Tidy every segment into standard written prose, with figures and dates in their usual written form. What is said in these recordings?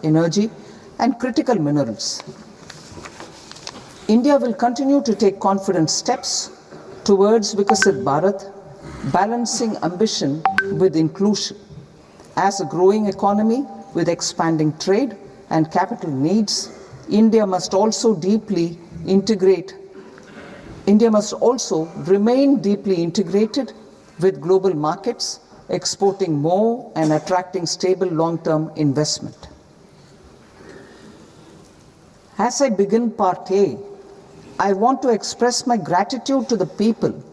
energy, and critical minerals. India will continue to take confident steps towards Vikasit Bharat, balancing ambition with inclusion. As a growing economy with expanding trade and capital needs, India must also remain deeply integrated with global markets, exporting more and attracting stable long-term investment. As I begin part A, I want to express my gratitude to the people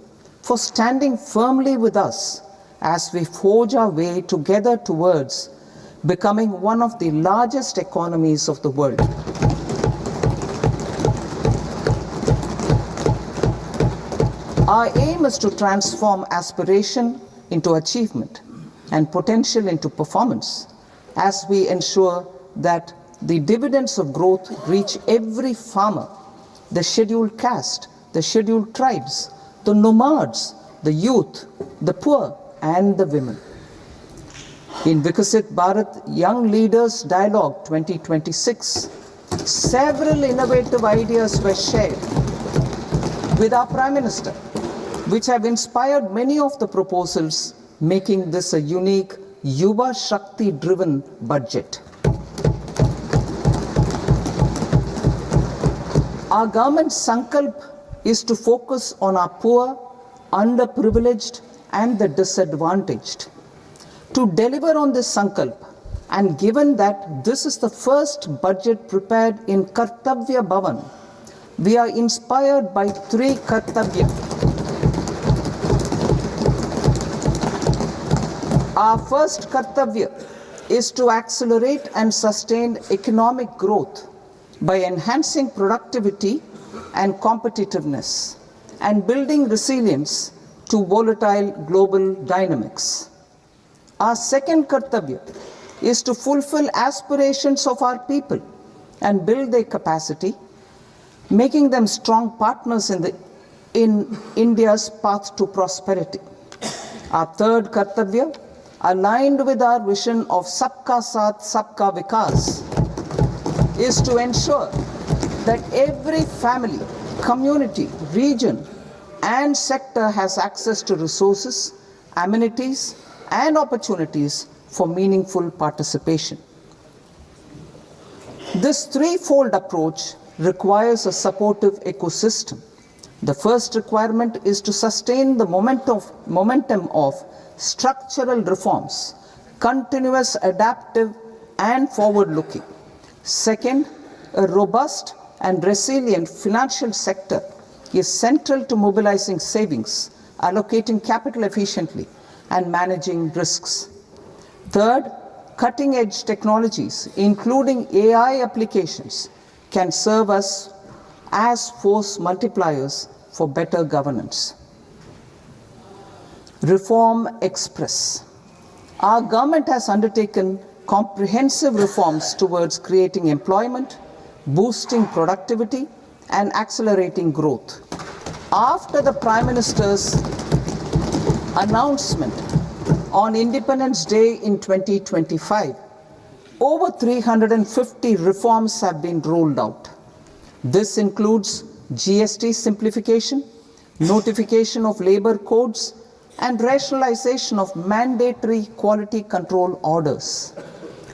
for standing firmly with us as we forge our way together towards becoming one of the largest economies of the world. Our aim is to transform aspiration into achievement and potential into performance as we ensure that the dividends of growth reach every farmer, the scheduled caste, the scheduled tribes, the nomads, the youth, the poor, and the women. In Vikasit Bharat Young Leaders Dialogue 2026, several innovative ideas were shared with our Prime Minister, which have inspired many of the proposals, making this a unique Yuva Shakti-driven budget. Our government's sankalp is to focus on our poor, underprivileged, and the disadvantaged. To deliver on this sankalp, and given that this is the first budget prepared in Kartavya Bhavan, we are inspired by three Kartavya. Our first Kartavya is to accelerate and sustain economic growth by enhancing productivity and competitiveness and building resilience to volatile global dynamics. Our second Kartavya is to fulfill aspirations of our people and build their capacity, making them strong partners in India's path to prosperity. Our third Kartavya, aligned with our vision of Sabka Saath, Sabka Vikas, is to ensure that every family, community, region, and sector has access to resources, amenities, and opportunities for meaningful participation. This threefold approach requires a supportive ecosystem. The first requirement is to sustain the momentum of structural reforms, continuous, adaptive, and forward-looking. Second, a robust and resilient financial sector is central to mobilizing savings, allocating capital efficiently, and managing risks. Third, cutting-edge technologies, including AI applications, can serve us as force multipliers for better governance. Reform Express. Our government has undertaken comprehensive reforms towards creating employment, boosting productivity, and accelerating growth. After the Prime Minister's announcement on Independence Day in 2025, over 350 reforms have been rolled out. This includes GST simplification, notification of labor codes, and rationalization of mandatory quality control orders.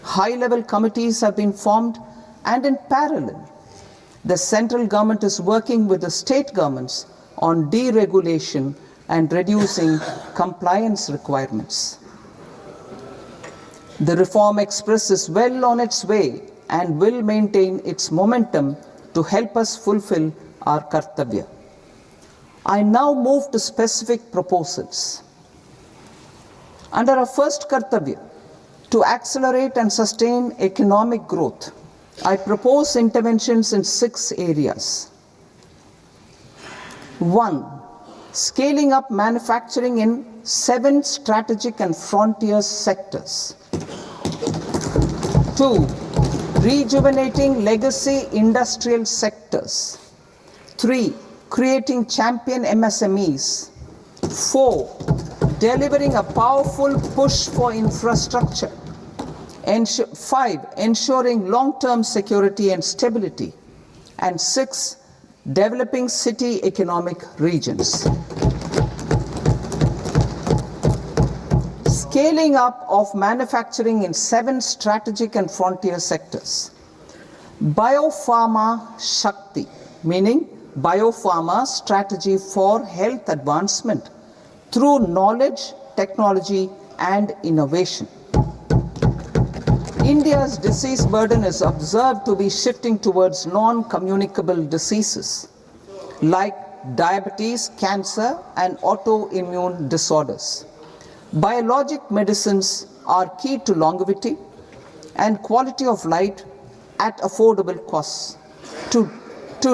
High-level committees have been formed, and in parallel, the central government is working with the state governments on deregulation and reducing compliance requirements. The Reform Express is well on its way and will maintain its momentum to help us fulfill our Kartavya. I now move to specific proposals. Under our first Kartavya, to accelerate and sustain economic growth, I propose interventions in 6 areas. 1. Scaling up manufacturing in 7 strategic and frontier sectors. 2. Rejuvenating legacy industrial sectors. 3. Creating champion MSMEs. 4. Delivering a powerful push for infrastructure. 5. Ensuring long-term security and stability. And 6. Developing city economic regions. Scaling up of manufacturing in 7 strategic and frontier sectors. Biopharma Shakti, meaning biopharma strategy for health advancement through knowledge, technology, and innovation. India's disease burden is observed to be shifting towards non-communicable diseases like diabetes, cancer, and autoimmune disorders. Biologic medicines are key to longevity and quality of life at affordable costs. To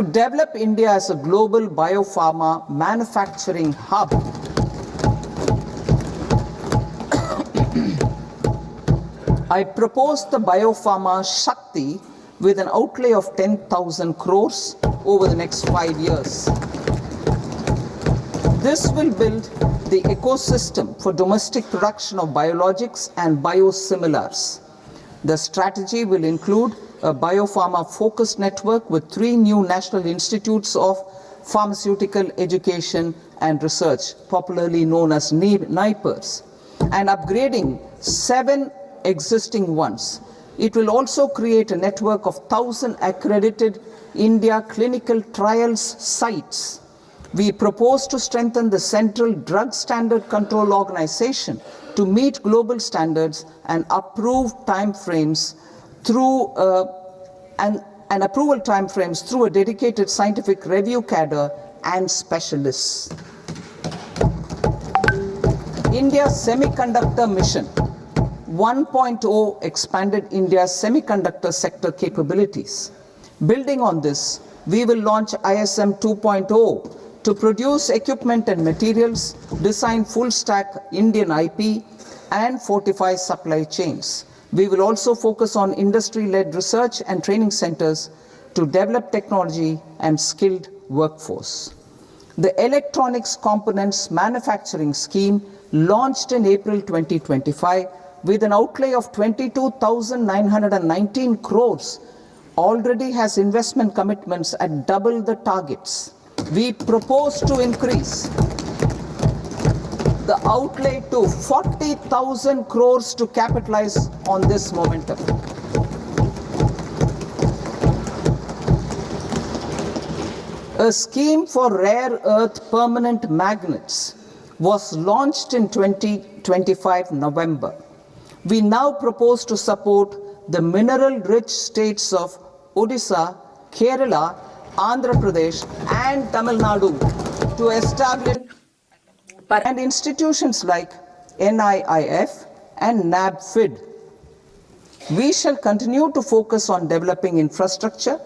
develop India as a global biopharma manufacturing hub, I propose the Biopharma Shakti with an outlay of 10,000 crores over the next 5 years. This will build the ecosystem for domestic production of biologics and biosimilars. The strategy will include a biopharma-focused network with 3 new national institutes of pharmaceutical education and research, popularly known as NIPERs, and upgrading 7 existing ones. It will also create a network of 1,000 accredited India clinical trials sites. We propose to strengthen the Central Drug Standard Control Organization to meet global standards and approve timeframes through and approval timeframes through a dedicated scientific review cadre and specialists. India's Semiconductor Mission 1.0 expanded India's semiconductor sector capabilities. Building on this, we will launch ISM 2.0 to produce equipment and materials, design full-stack Indian IP, and fortify supply chains. We will also focus on industry-led research and training centers to develop technology and skilled workforce. The Electronics Components Manufacturing Scheme, launched in April 2025, with an outlay of 22,919 crores, already has investment commitments at double the targets. We propose to increase the outlay to 40,000 crores to capitalize on this momentum. A scheme for rare earth permanent magnets was launched in 2025 November. We now propose to support the mineral-rich states of Odisha, Kerala, Andhra Pradesh, and Tamil Nadu to establish and institutions like NIIF and NABFID. We shall continue to focus on developing infrastructure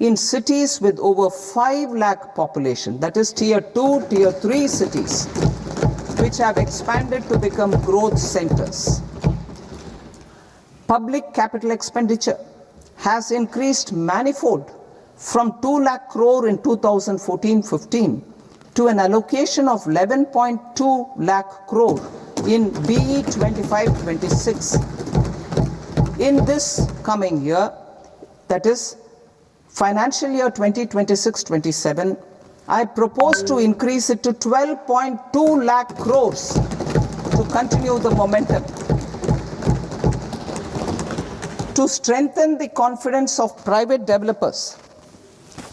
in cities with over 5 lakh population, that is tier 2, tier 3 cities, which have expanded to become growth centers. Public capital expenditure has increased manifold from 2 lakh crore in 2014-15 to an allocation of 11.2 lakh crore in BE 25-26. In this coming year, that is financial year 2026-27, I propose to increase it to 12.2 lakh crores to continue the momentum. To strengthen the confidence of private developers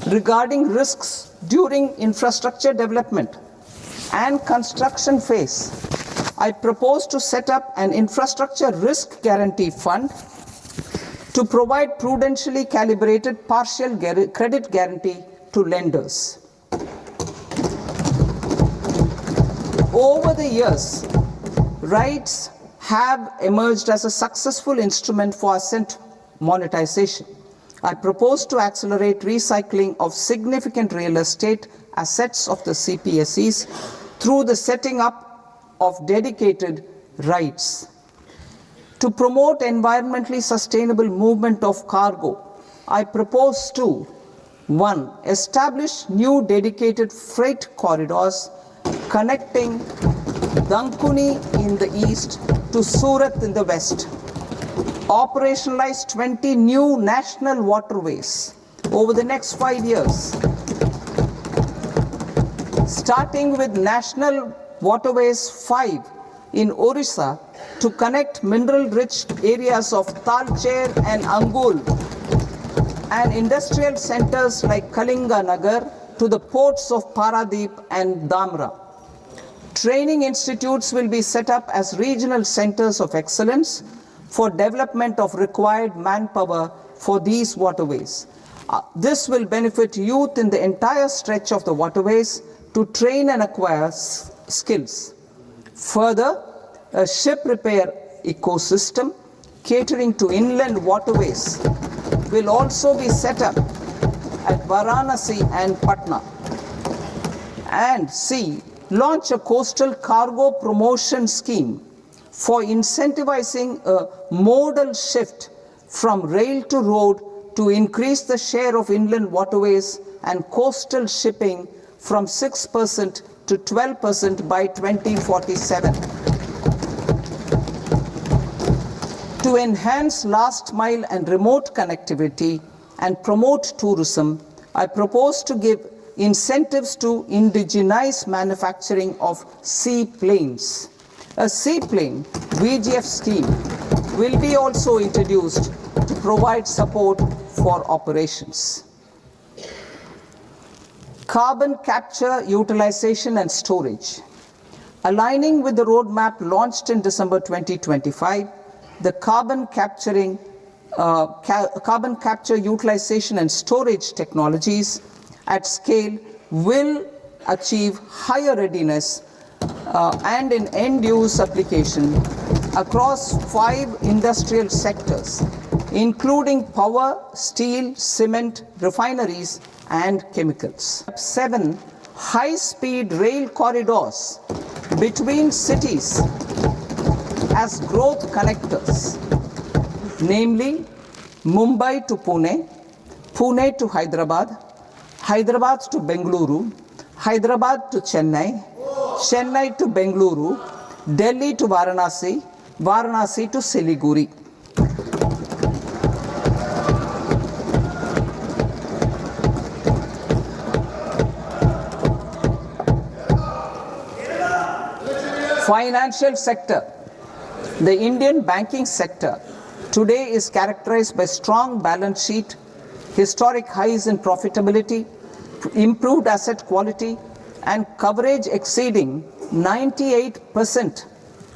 regarding risks during infrastructure development and construction phase, I propose to set up an infrastructure risk guarantee fund to provide prudentially calibrated partial credit guarantee to lenders. Over the years, RITES have emerged as a successful instrument for asset monetization. I propose to accelerate recycling of significant real estate assets of the CPSEs through the setting up of dedicated RITES. To promote environmentally sustainable movement of cargo, I propose to 1. Establish new dedicated freight corridors connecting Dankuni in the east to Surat in the west. operationalize 20 new national waterways over the next 5 years, starting with National Waterways 5 in Orissa to connect mineral-rich areas of Talcher and Angul and industrial centers like Kalinga Nagar to the ports of Paradip and Dhamra. Training institutes will be set up as regional centers of excellence for development of required manpower for these waterways. This will benefit youth in the entire stretch of the waterways to train and acquire skills. Further, a ship repair ecosystem catering to inland waterways will also be set up at Varanasi and Patna. And C, launch a coastal cargo promotion scheme for incentivizing a modal shift from rail to road to increase the share of inland waterways and coastal shipping from 6% to 12% by 2047. To enhance last mile and remote connectivity and promote tourism, I propose to give incentives to indigenize manufacturing of seaplanes. A seaplane VGF scheme will be also introduced to provide support for operations. Carbon capture, utilization and storage. Aligning with the roadmap launched in December 2025, the carbon capture, utilization and storage technologies at scale will achieve higher readiness and in end-use application across 5 industrial sectors, including power, steel, cement, refineries, and chemicals. 7. High-speed rail corridors between cities as growth connectors, namely Mumbai to Pune, Pune to Hyderabad, Hyderabad to Bengaluru, Hyderabad to Chennai, Chennai to Bengaluru, Delhi to Varanasi, Varanasi to Siliguri. Financial sector. The Indian banking sector today is characterized by strong balance sheet, historic highs in profitability, improved asset quality, and coverage exceeding 98%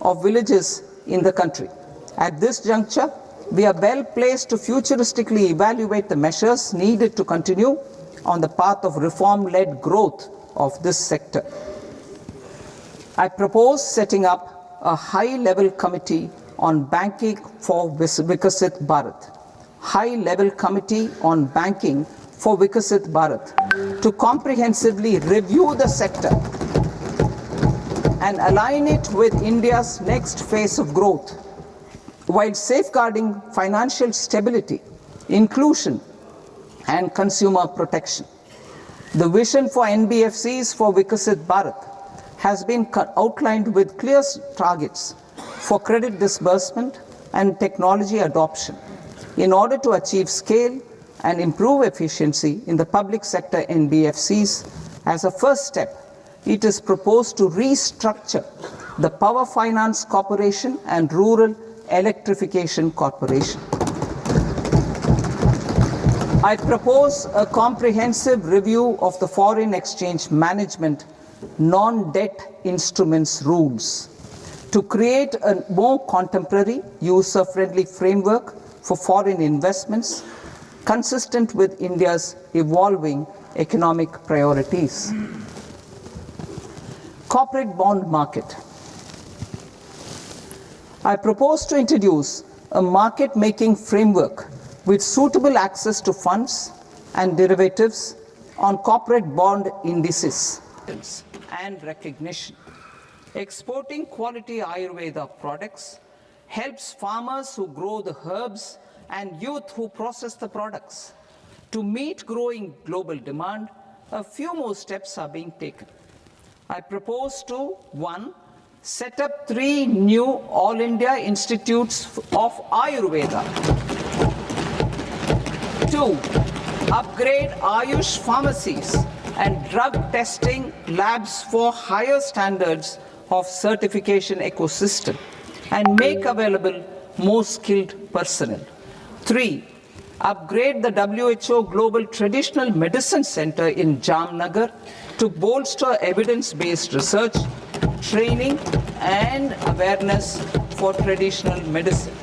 of villages in the country. At this juncture, we are well placed to futuristically evaluate the measures needed to continue on the path of reform-led growth of this sector. I propose setting up a high-level committee on banking for Vikasit Bharat. High-level committee on banking for Vikasit Bharat to comprehensively review the sector and align it with India's next phase of growth while safeguarding financial stability, inclusion, and consumer protection. The vision for NBFCs for Vikasit Bharat has been outlined with clear targets for credit disbursement and technology adoption in order to achieve scale and improve efficiency in the public sector NBFCs. As a first step, it is proposed to restructure the Power Finance Corporation and Rural Electrification Corporation. I propose a comprehensive review of the foreign exchange management non-debt instruments rules to create a more contemporary, user-friendly framework for foreign investments consistent with India's evolving economic priorities. Corporate bond market. I propose to introduce a market-making framework with suitable access to funds and derivatives on corporate bond indices and recognition. Exporting quality Ayurveda products helps farmers who grow the herbs and youth who process the products. To meet growing global demand, a few more steps are being taken. I propose to 1. set up 3 new All India Institutes of Ayurveda. 2. Upgrade Ayush pharmacies and drug testing labs for higher standards of certification ecosystem and make available more skilled personnel. 3. Upgrade the WHO Global Traditional Medicine Center in Jamnagar to bolster evidence-based research, training and awareness for traditional medicine.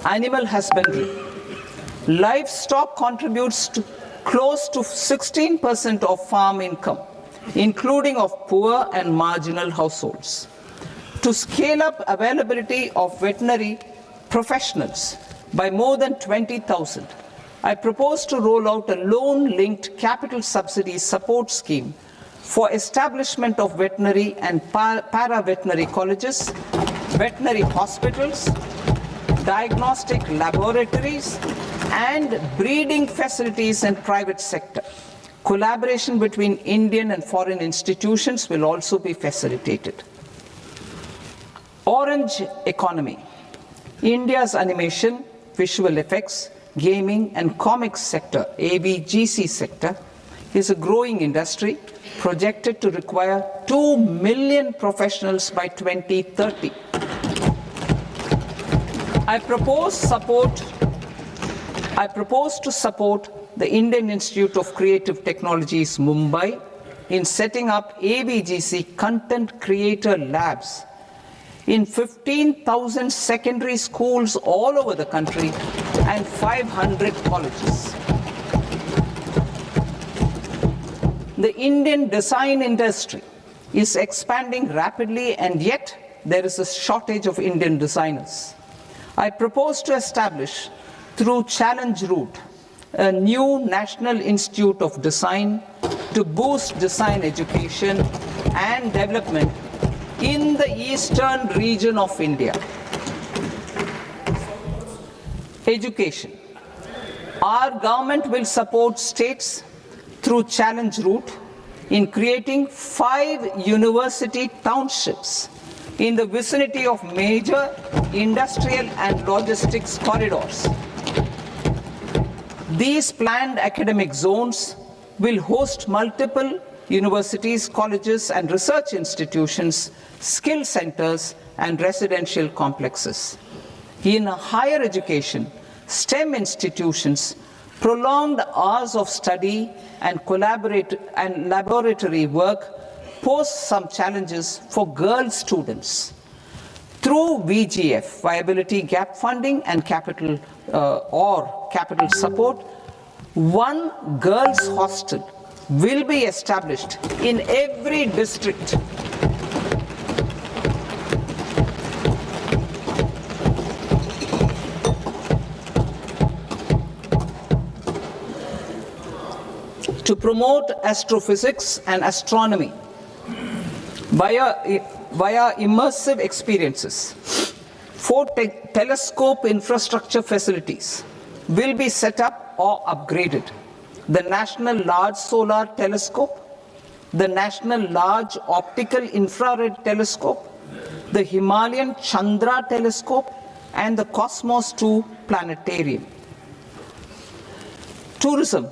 Animal husbandry. Livestock contributes to close to 16% of farm income, including of poor and marginal households. To scale up availability of veterinary professionals by more than 20,000, I propose to roll out a loan-linked capital subsidy support scheme for establishment of veterinary and para-veterinary colleges, veterinary hospitals, diagnostic laboratories, and breeding facilities in private sector. Collaboration between Indian and foreign institutions will also be facilitated. Orange economy. India's animation, visual effects, gaming and comics sector, AVGC sector, is a growing industry projected to require 2 million professionals by 2030. I propose to support the Indian Institute of Creative Technologies, Mumbai, in setting up AVGC content creator labs in 15,000 secondary schools all over the country and 500 colleges. The Indian design industry is expanding rapidly, and yet there is a shortage of Indian designers. I propose to establish, through Challenge Route, a new National Institute of Design to boost design education and development in the eastern region of India. Education. Our government will support states through Challenge Route in creating 5 university townships in the vicinity of major industrial and logistics corridors. These planned academic zones will host multiple universities, colleges and research institutions, skill centers and residential complexes. In higher education, STEM institutions, prolonged hours of study and laboratory work pose some challenges for girl students. Through VGF, Viability Gap Funding and capital support, 1 girls' hostel will be established in every district. To promote astrophysics and astronomy via immersive experiences. 4 telescope infrastructure facilities will be set up or upgraded. The National Large Solar Telescope, the National Large Optical Infrared Telescope, the Himalayan Chandra Telescope, and the Cosmos 2 Planetarium. Tourism.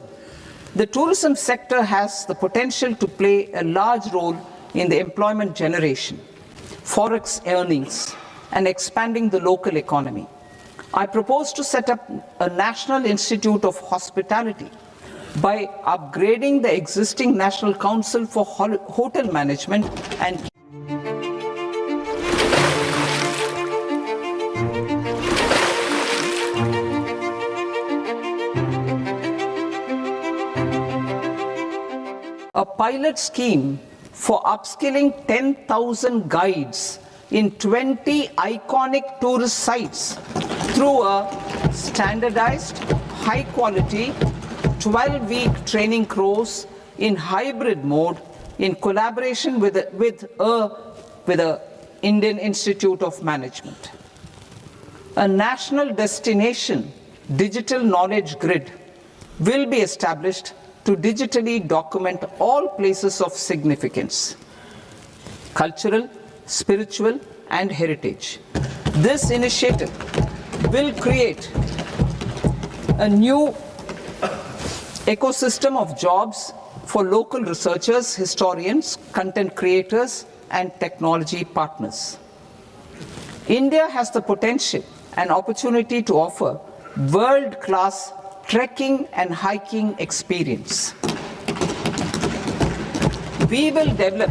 The tourism sector has the potential to play a large role in the employment generation, forex earnings, and expanding the local economy. I propose to set up a National Institute of Hospitality by upgrading the existing National Council for Hotel Management and a pilot scheme for upskilling 10,000 guides in 20 iconic tourist sites through a standardized, high-quality, 12-week training course in hybrid mode in collaboration with the Indian Institute of Management. A national destination digital knowledge grid will be established to digitally document all places of significance, cultural, spiritual, and heritage. This initiative will create a new ecosystem of jobs for local researchers, historians, content creators, and technology partners. India has the potential and opportunity to offer world-class trekking and hiking experience. We will develop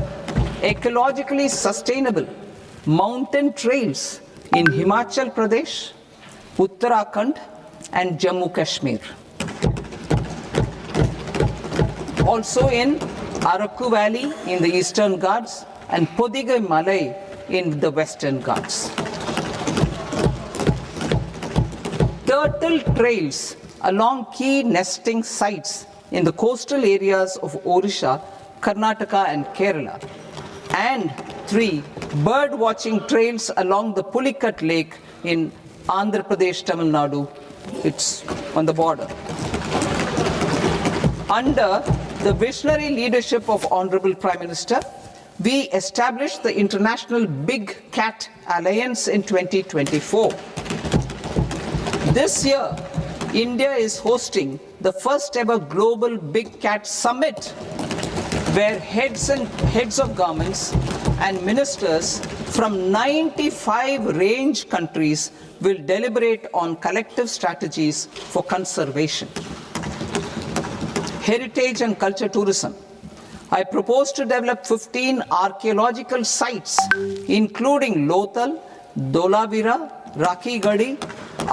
ecologically sustainable mountain trails in Himachal Pradesh, Uttarakhand, and Jammu Kashmir. Also in Araku Valley in the Eastern Ghats and Podigai Malai in the Western Ghats. Turtle trails along key nesting sites in the coastal areas of Odisha, Karnataka, and Kerala. And 3 bird watching trails along the Pulikat Lake in Andhra Pradesh, Tamil Nadu. It's on the border. Under the visionary leadership of Honorable Prime Minister, we established the International Big Cat Alliance in 2024. This year, India is hosting the first ever Global Big Cat Summit, where heads of governments and ministers from 95 range countries will deliberate on collective strategies for conservation. Heritage and culture tourism. I propose to develop 15 archaeological sites, including Lothal, Dholavira, Rakhi Gadi,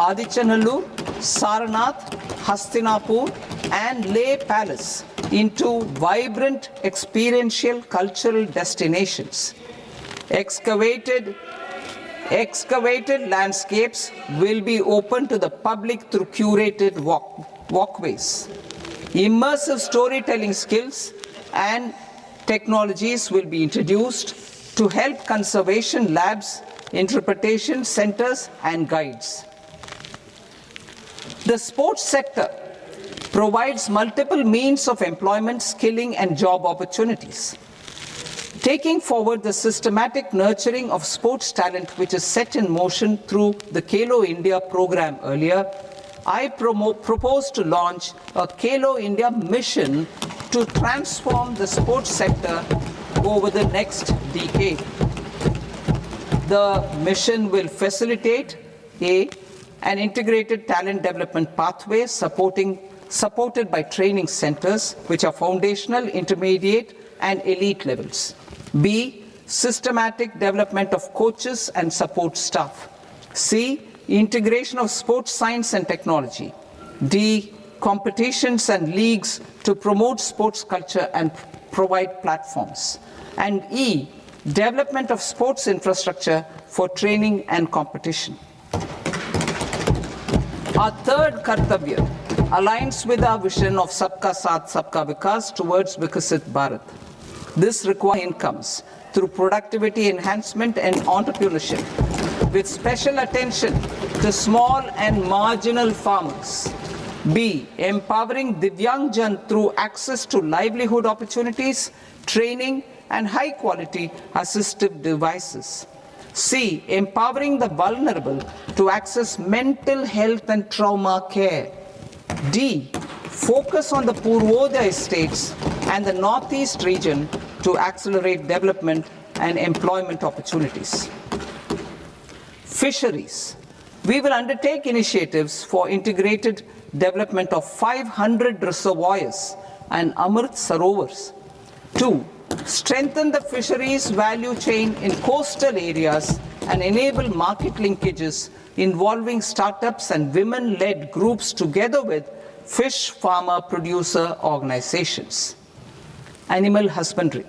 Adichanallur, Saranath, Hastinapur, and Leh Palace into vibrant experiential cultural destinations. Excavated landscapes will be open to the public through curated walkways. Immersive storytelling skills and technologies will be introduced to help conservation labs, interpretation centers, and guides. The sports sector provides multiple means of employment, skilling, and job opportunities. Taking forward the systematic nurturing of sports talent which is set in motion through the Khelo India program earlier, I propose to launch a Khelo India mission to transform the sports sector over the next decade. The mission will facilitate an integrated talent development pathway supported by training centers which are foundational, intermediate, and elite levels. B, systematic development of coaches and support staff. C, integration of sports science and technology. D, competitions and leagues to promote sports culture and provide platforms. And E, development of sports infrastructure for training and competition. Our third Kartavya aligns with our vision of Sabka Saath, Sabka Vikas towards Vikasit Bharat. This requires incomes through productivity enhancement and entrepreneurship, with special attention to small and marginal farmers. B, empowering Divyang Jan through access to livelihood opportunities, training, and high-quality assistive devices. C, empowering the vulnerable to access mental health and trauma care. D, focus on the Purvodaya states and the Northeast region to accelerate development and employment opportunities. Fisheries. We will undertake initiatives for integrated development of 500 reservoirs and Amrit Sarovars. 2, strengthen the fisheries value chain in coastal areas and enable market linkages involving startups and women-led groups together with fish farmer producer organizations. Animal husbandry.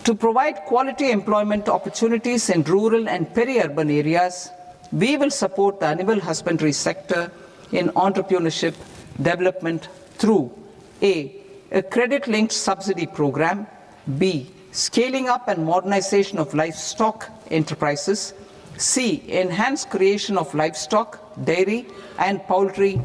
To provide quality employment opportunities in rural and peri-urban areas, we will support the animal husbandry sector in entrepreneurship development through A, credit-linked subsidy program, B, scaling up and modernization of livestock enterprises, C, enhanced creation of livestock, dairy, and poultry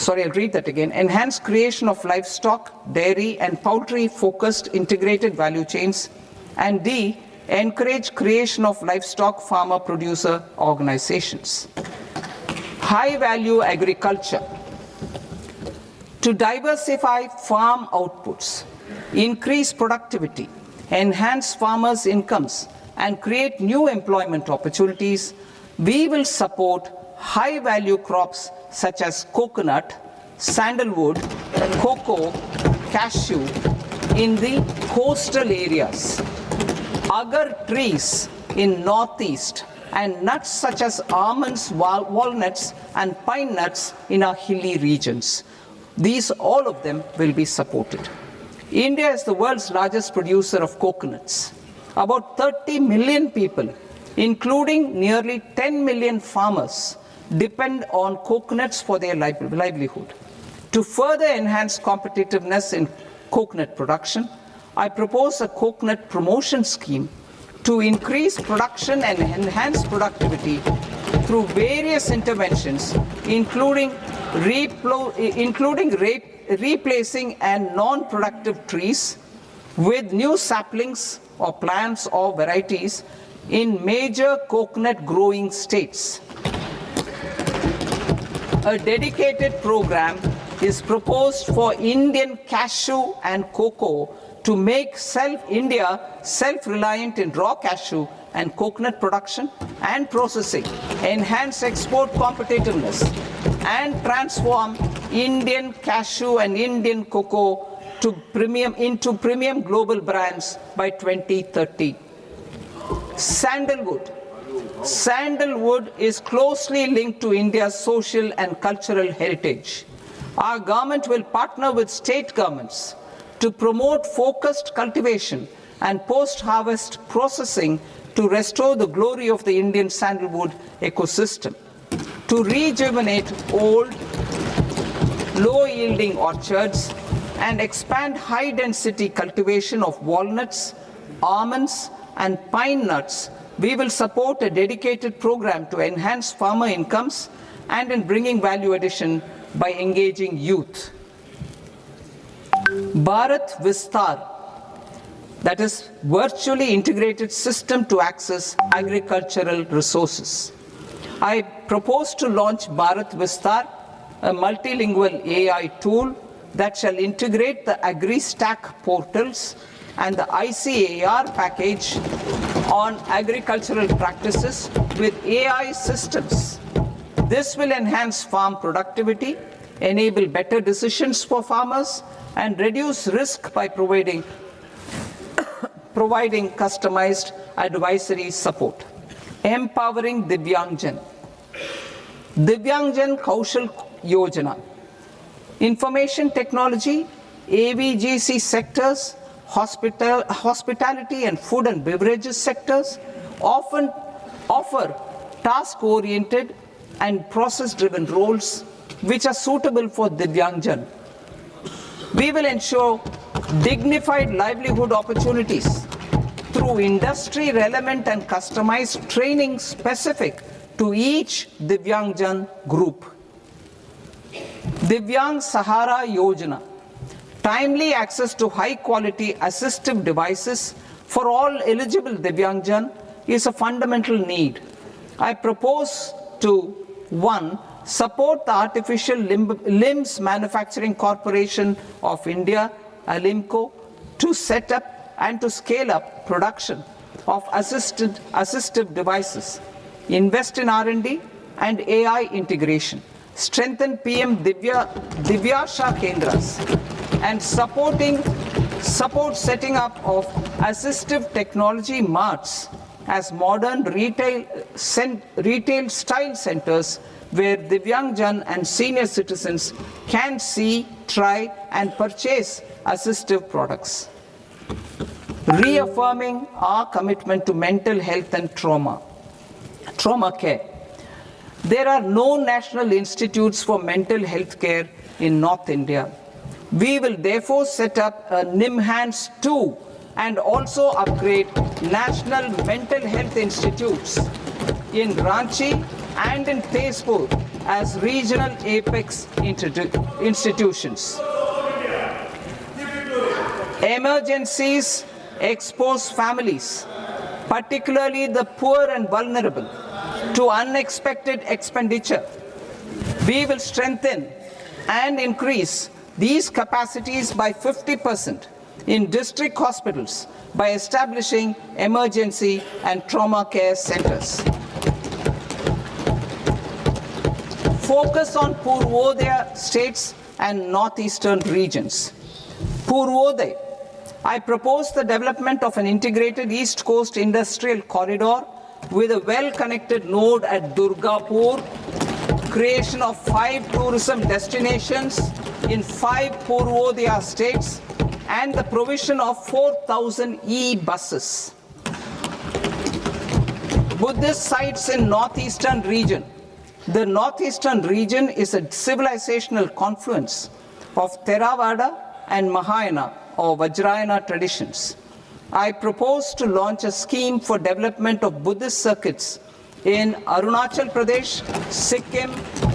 I'll read that again. Enhance creation of livestock, dairy and poultry focused integrated value chains. And D, encourage creation of livestock farmer producer organizations. High value agriculture. To diversify farm outputs, increase productivity, enhance farmers' incomes, and create new employment opportunities, we will support high value crops such as coconut, sandalwood, cocoa, cashew in the coastal areas, agar trees in northeast, and nuts such as almonds, walnuts, and pine nuts in our hilly regions. These, all of them, will be supported. India is the world's largest producer of coconuts. About 30 million people, including nearly 10 million farmers, depend on coconuts for their livelihood. To further enhance competitiveness in coconut production, I propose a coconut promotion scheme to increase production and enhance productivity through various interventions, including replacing and non-productive trees with new saplings or plants or varieties in major coconut growing states. A dedicated program is proposed for Indian cashew and cocoa to make India self-reliant in raw cashew and coconut production and processing, enhance export competitiveness, and transform Indian cashew and Indian cocoa into premium global brands by 2030. Sandalwood. Sandalwood is closely linked to India's social and cultural heritage. Our government will partner with state governments to promote focused cultivation and post-harvest processing to restore the glory of the Indian sandalwood ecosystem, to rejuvenate old, low-yielding orchards, and expand high-density cultivation of walnuts, almonds, and pine nuts. We will support a dedicated program to enhance farmer incomes and in bringing value addition by engaging youth. Bharat Vistar, that is virtually integrated system to access agricultural resources. I propose to launch Bharat Vistar, a multilingual AI tool that shall integrate the AgriStack portals and the ICAR package on agricultural practices with AI systems. This will enhance farm productivity, enable better decisions for farmers, and reduce risk by providing customized advisory support. Empowering Divyangjan. Divyangjan Kaushal Yojana. Information technology, AVGC sectors, hospitality and food and beverages sectors often offer task-oriented and process-driven roles which are suitable for Divyangjan. We will ensure dignified livelihood opportunities through industry-relevant and customized training specific to each Divyangjan group. Divyang Sahara Yojana. Timely access to high-quality assistive devices for all eligible Divyangjan is a fundamental need. I propose to 1. Support the Artificial Limbs Manufacturing Corporation of India, Alimco, to set up and to scale up production of assistive devices, invest in R&D and AI integration, strengthen PM Divyasha Kendras, and support setting up of assistive technology marts as modern retail style centers where Divyangjan and senior citizens can see, try and purchase assistive products. Reaffirming our commitment to mental health and trauma care. There are no national institutes for mental health care in North India. We will therefore set up a NIMHANS 2 and also upgrade national mental health institutes in Ranchi and in Tezpur as regional apex institutions. Emergencies expose families, particularly the poor and vulnerable, to unexpected expenditure. We will strengthen and increase these capacities by 50% in district hospitals by establishing emergency and trauma care centers. Focus on Purvodaya states and northeastern regions. Purvodaya, I propose the development of an integrated East Coast industrial corridor with a well-connected node at Durgapur, creation of 5 tourism destinations in 5 Purvodaya states, and the provision of 4,000 e-buses. Buddhist sites in northeastern region. The northeastern region is a civilizational confluence of Theravada and Mahayana or Vajrayana traditions. I propose to launch a scheme for development of Buddhist circuits in Arunachal Pradesh, Sikkim,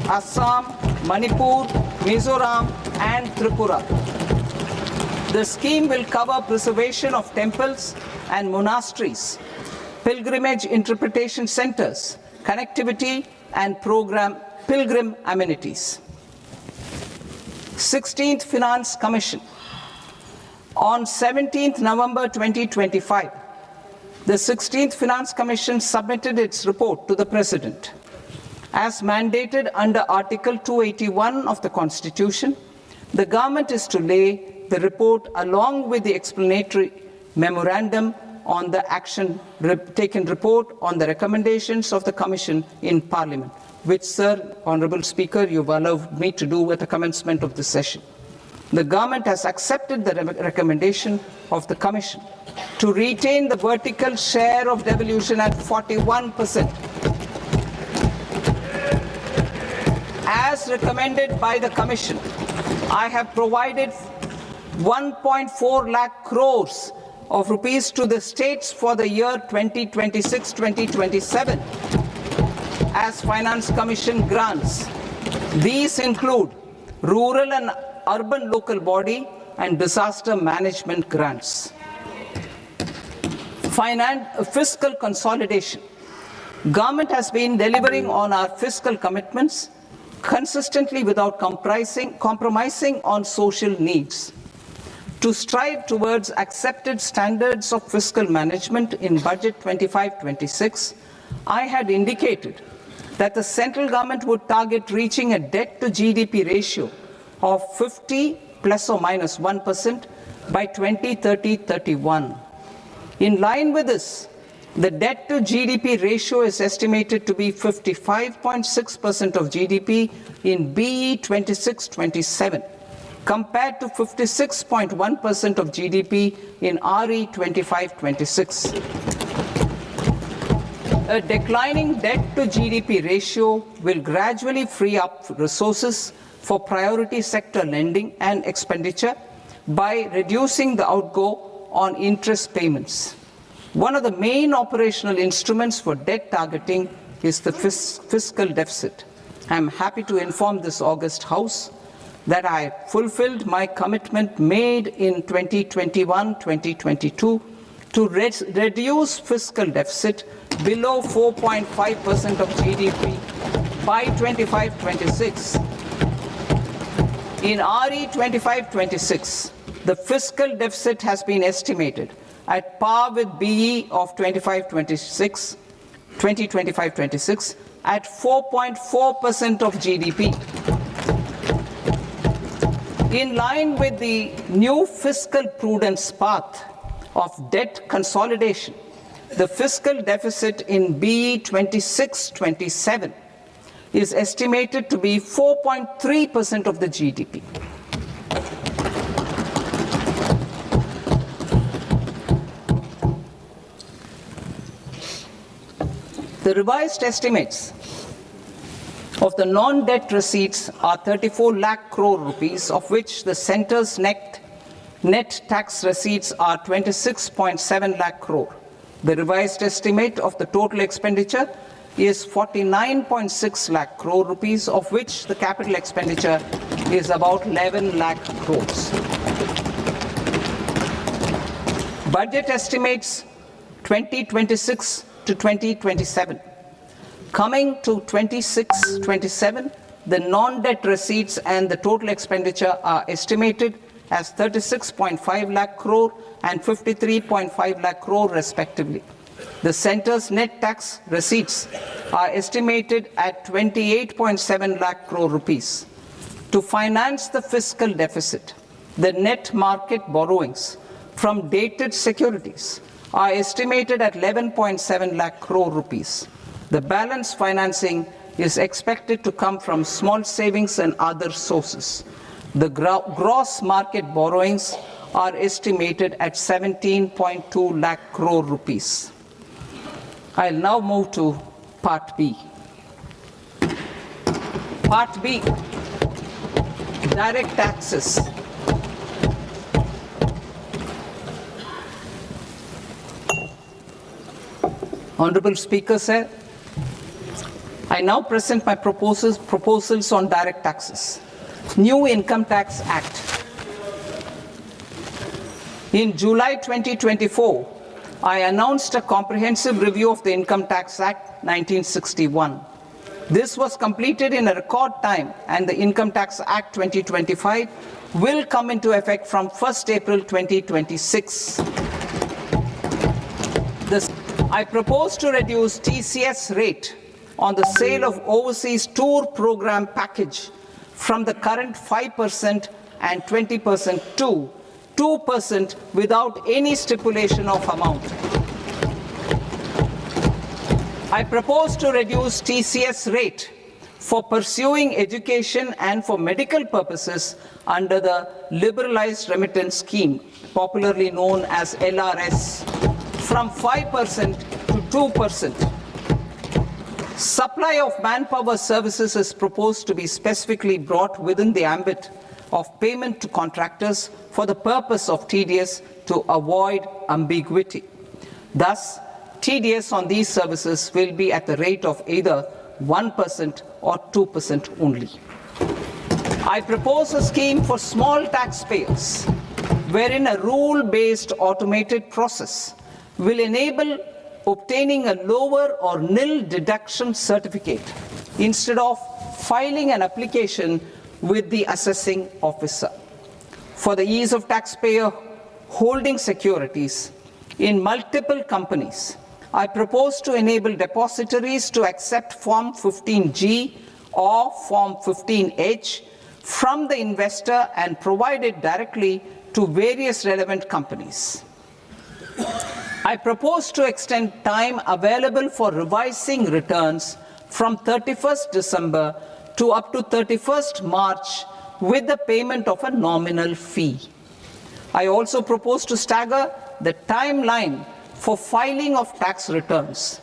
Assam, Manipur, Mizoram, and Tripura. The scheme will cover preservation of temples and monasteries, pilgrimage interpretation centers, connectivity, and pilgrim amenities. 16th Finance Commission. On 17th November 2025, the 16th Finance Commission submitted its report to the President. As mandated under Article 281 of the Constitution, the government is to lay the report along with the explanatory memorandum on the action taken report on the recommendations of the Commission in Parliament, which, Sir, Honourable Speaker, you've allowed me to do at the commencement of this session. The government has accepted the recommendation of the Commission to retain the vertical share of devolution at 41%. As recommended by the Commission, I have provided 1.4 lakh crores of rupees to the states for the year 2026-2027 as Finance Commission grants. These include rural and urban local body and disaster management grants. Fiscal consolidation. Government has been delivering on our fiscal commitments consistently without compromising on social needs. To strive towards accepted standards of fiscal management in Budget 25-26, I had indicated that the central government would target reaching a debt to GDP ratio of 50 plus or minus 1% by 2030-31. In line with this, the debt to GDP ratio is estimated to be 55.6% of GDP in BE 26-27, compared to 56.1% of GDP in RE 25-26. A declining debt to GDP ratio will gradually free up resources for priority sector lending and expenditure by reducing the outgo on interest payments. One of the main operational instruments for debt targeting is the fiscal deficit. I am happy to inform this august House that I fulfilled my commitment made in 2021-2022 to reduce fiscal deficit below 4.5% of GDP by 25-26. In RE 25-26, the fiscal deficit has been estimated at par with BE of 2025-26 at 4.4% of GDP. In line with the new fiscal prudence path of debt consolidation, the fiscal deficit in BE 26-27 is estimated to be 4.3% of the GDP. The revised estimates of the non-debt receipts are 34 lakh crore rupees, of which the centre's net tax receipts are 26.7 lakh crore. The revised estimate of the total expenditure is 49.6 lakh crore rupees, of which the capital expenditure is about 11 lakh crores. Budget estimates 2026 to 2027. Coming to 26-27, the non-debt receipts and the total expenditure are estimated as 36.5 lakh crore and 53.5 lakh crore respectively. The centre's net tax receipts are estimated at 28.7 lakh crore rupees. To finance the fiscal deficit, the net market borrowings from dated securities are estimated at 11.7 lakh crore rupees. The balance financing is expected to come from small savings and other sources. The gross market borrowings are estimated at 17.2 lakh crore rupees. I'll now move to Part B. Part B, direct taxes. Honorable Speaker, sir, I now present my proposals on direct taxes. New Income Tax Act. In July 2024, I announced a comprehensive review of the Income Tax Act 1961. This was completed in a record time, and the Income Tax Act 2025 will come into effect from 1st April 2026. I propose to reduce TCS rate on the sale of overseas tour program package from the current 5% and 20% to 2% without any stipulation of amount. I propose to reduce TCS rate for pursuing education and for medical purposes under the Liberalized Remittance Scheme, popularly known as LRS, from 5% to 2%. Supply of manpower services is proposed to be specifically brought within the ambit of payment to contractors for the purpose of TDS to avoid ambiguity. Thus, TDS on these services will be at the rate of either 1% or 2% only. I propose a scheme for small taxpayers, wherein a rule-based automated process will enable obtaining a lower or nil deduction certificate instead of filing an application with the assessing officer. For the ease of taxpayer holding securities in multiple companies, I propose to enable depositories to accept Form 15G or Form 15H from the investor and provide it directly to various relevant companies. I propose to extend time available for revising returns from 31st December to up to 31st March with the payment of a nominal fee. I also propose to stagger the timeline for filing of tax returns.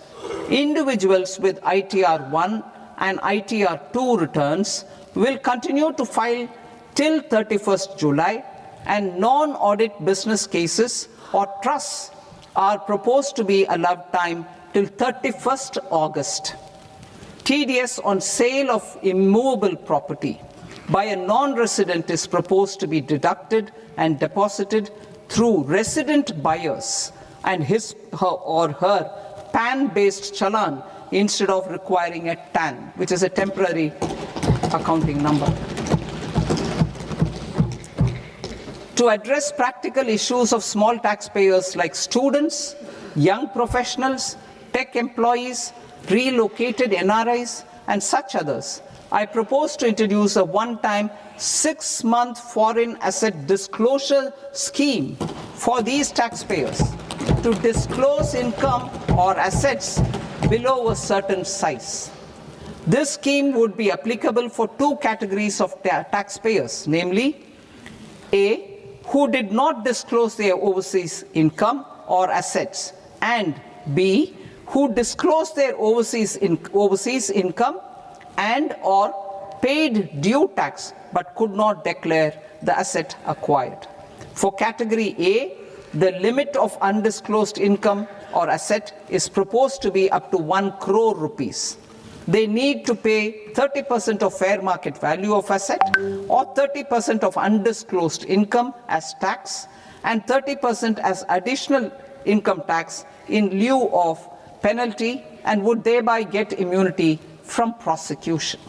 Individuals with ITR 1 and ITR 2 returns will continue to file till 31st July, and non-audit business cases or trusts are proposed to be allowed time till 31st August. TDS on sale of immovable property by a non-resident is proposed to be deducted and deposited through resident buyers and his or her PAN-based challan instead of requiring a TAN, which is a temporary accounting number. To address practical issues of small taxpayers like students, young professionals, tech employees, relocated NRIs, and such others, I propose to introduce a one-time 6-month foreign asset disclosure scheme for these taxpayers to disclose income or assets below a certain size. This scheme would be applicable for two categories of taxpayers, namely, A, who did not disclose their overseas income or assets, and B, who disclosed their overseas income and or paid due tax but could not declare the asset acquired. For category A, The limit of undisclosed income or asset is proposed to be up to 1 crore rupees. They need to pay 30% of fair market value of asset or 30% of undisclosed income as tax and 30% as additional income tax in lieu of penalty, and would thereby get immunity from prosecution.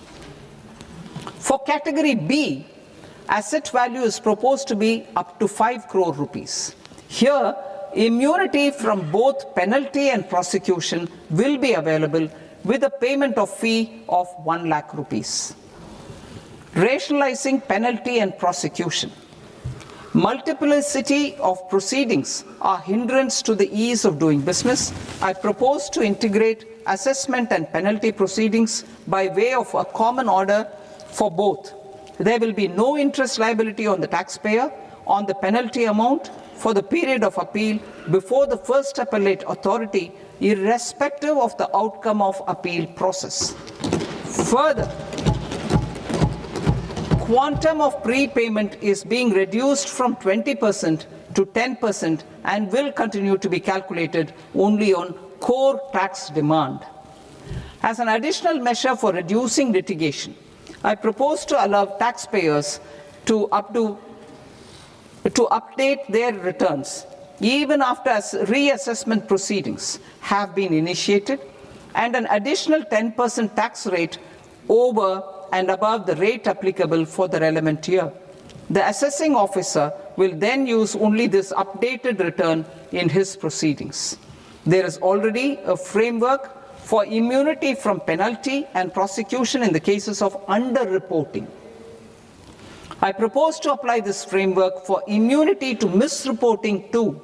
For category B, asset value is proposed to be up to 5 crore rupees. Here, immunity from both penalty and prosecution will be available with a payment of fee of 1 lakh rupees. Rationalizing penalty and prosecution. Multiplicity of proceedings are hindrance to the ease of doing business. I propose to integrate assessment and penalty proceedings by way of a common order for both. There will be no interest liability on the taxpayer on the penalty amount for the period of appeal before the first appellate authority, irrespective of the outcome of appeal process. Further, quantum of prepayment is being reduced from 20% to 10% and will continue to be calculated only on core tax demand. As an additional measure for reducing litigation, I propose to allow taxpayers to update their returns even after reassessment proceedings have been initiated, and an additional 10% tax rate over and above the rate applicable for the relevant year. The assessing officer will then use only this updated return in his proceedings. There is already a framework for immunity from penalty and prosecution in the cases of underreporting. I propose to apply this framework for immunity to misreporting too.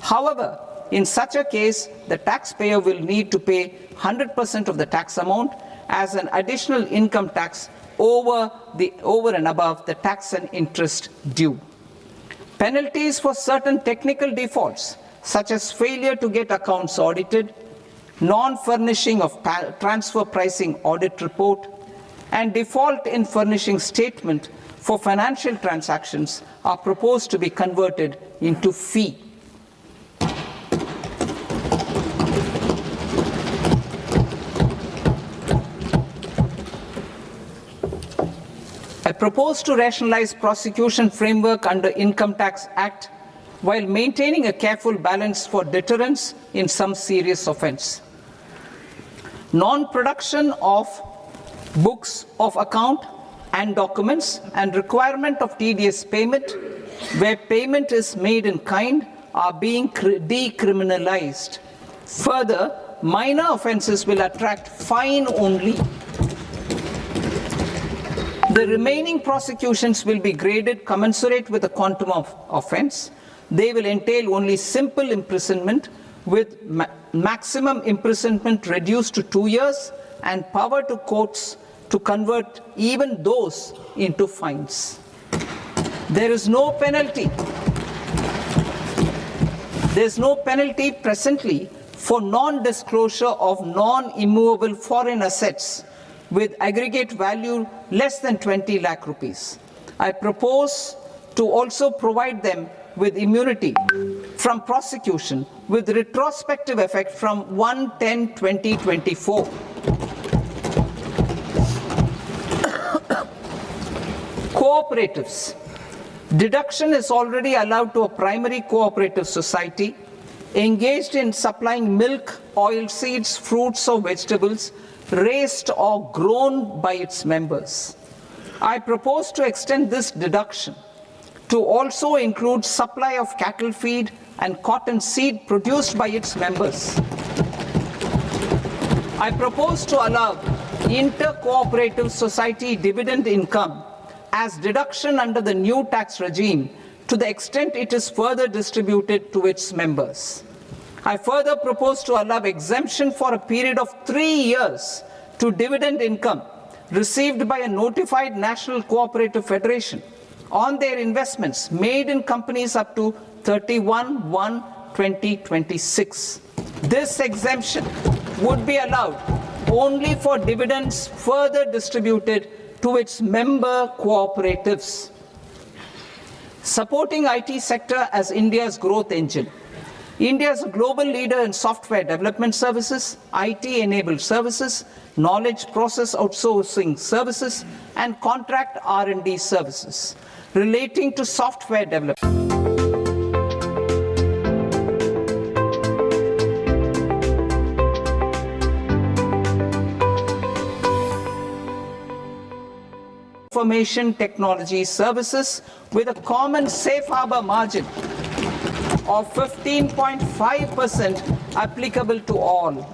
However, in such a case, the taxpayer will need to pay 100% of the tax amount as an additional income tax over and above the tax and interest due. Penalties for certain technical defaults, such as failure to get accounts audited, non-furnishing of transfer pricing audit report, and default in furnishing statement for financial transactions are proposed to be converted into fee. I propose to rationalize prosecution framework under Income Tax Act while maintaining a careful balance for deterrence in some serious offence. Non-production of books of account and documents and requirement of TDS payment where payment is made in kind are being decriminalized. Further, minor offences will attract fine only. The remaining prosecutions will be graded commensurate with the quantum of offence. They will entail only simple imprisonment with maximum imprisonment reduced to 2 years and power to courts to convert even those into fines. There is no penalty. There is no penalty presently for non-disclosure of non-immovable foreign assets with aggregate value less than 20 lakh rupees. I propose to also provide them with immunity from prosecution with retrospective effect from 1/10/2024. Cooperatives. Deduction is already allowed to a primary cooperative society engaged in supplying milk, oilseeds, fruits or vegetables raised or grown by its members. I propose to extend this deduction to also include supply of cattle feed and cotton seed produced by its members. I propose to allow inter-cooperative society dividend income as deduction under the new tax regime to the extent it is further distributed to its members. I further propose to allow exemption for a period of 3 years to dividend income received by a notified national cooperative federation on their investments made in companies up to 31/1/2026. This exemption would be allowed only for dividends further distributed to its member cooperatives. Supporting IT sector as India's growth engine. India is a global leader in software development services, IT-enabled services, knowledge process outsourcing services, and contract R&D services relating to software development. Information technology services with a common safe harbor margin of 15.5% applicable to all.